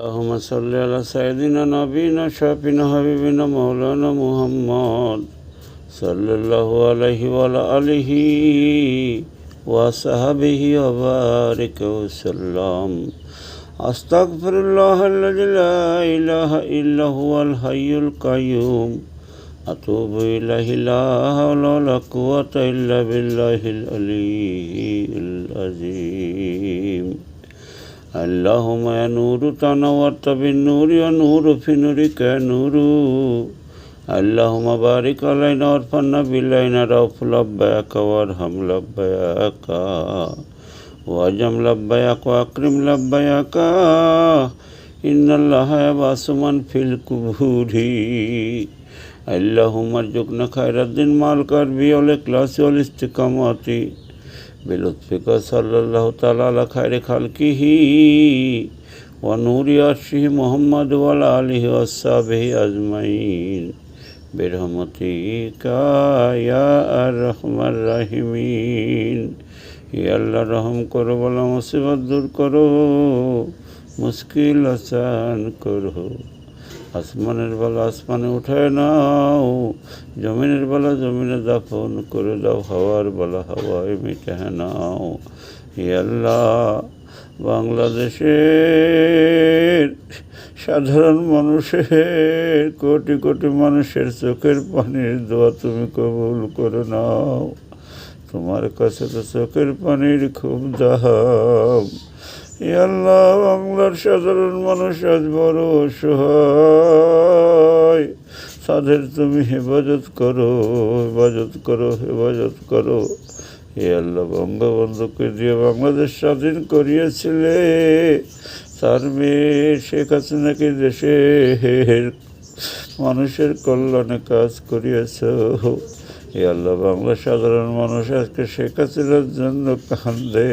اللهم صل على سيدنا نبينا شافينا حبيبنا مولانا محمد صلى الله عليه وعلى آله وصحبه وبارك وسلم أستغفر الله الذي لا إله إلا هو الحي القيوم أتوب إليه لا حول ولا قوة إلا بالله العلي العظيم اللهم يا نور تنورت بالنور يا نور في نورك يا نور اللهم بارك علينا وارفعنا بالليل رؤوف لبيك وارحم لبيك واجم لبيك واكرم لبيك إن الله يبعث من في القبور اللهم ارزقنا خير الدين مع القلب والإخلاص والاستقامة بلطفك صلى الله تعالى على خير خلقه ونور عرشه محمد وعلى آله وصحبه أجمعين برحمتك يا أرحم الراحمين يا الله رحم করো বলা মুসিবত দূর করো মুশকিল আসান করো আসমানের বালা আসমানে উঠায় নাও জমিনের বালা জমিনে দাফন করে দাও হাওয়ার বালা হাওয়ায় মিটায় নাও হে আল্লাহ বাংলাদেশের সাধারণ মানুষের কোটি কোটি মানুষের চোখের পানির দোয়া তুমি কবুল করে নাও তোমার কাছে তো চোখের পানির খুব দাম হে আল্লাহ বাংলার সাধারণ মানুষ আজ বড় অসহায় তাদের তুমি হেফাজত করো হেফাজত করো হেফাজত করো হে আল্লাহ বঙ্গবন্ধুকে দিয়ে বাংলাদেশ স্বাধীন করিয়েছিলে তার মেয়ে শেখ হাসিনাকে দেশের মানুষের কল্যাণে কাজ করিয়েছ হে আল্লাহ বাংলা সাধারণ মানুষ আজকে শেখ হাসিনার জন্য কান্দে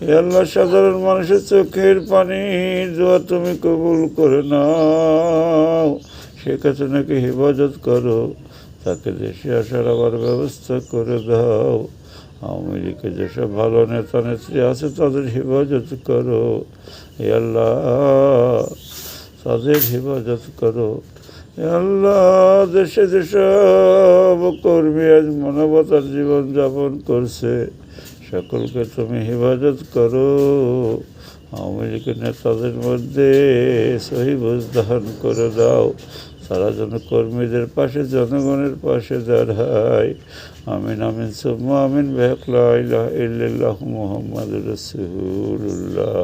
হে আল্লাহ সাধারণ মানুষের চোখের পানির দোয়া তুমি কবুল করে নাও শেখ হাসিনাকে হেফাজত করো তাকে দেশে আসার আবার ব্যবস্থা করে দাও আওয়ামী লীগের যেসব ভালো নেতা নেত্রী আছে তাদের হেফাজত করো হে আল্লাহ তাদের হেফাজত করো হে আল্লাহ দেশে যেসব কর্মী আজ মানবতার জীবনযাপন করছে সকলকে তুমি হেফাজত করো আওয়ামী লীগের নেতাদের মধ্যে সহি বুঝদান করে দাও তারা যেন কর্মীদের পাশে জনগণের পাশে দাঁড়ায় আমিন আমিন সুম্মা আমিন বিহাক লা ইলাহা ইল্লাল্লাহু মুহাম্মাদুর রাসূলুল্লাহ।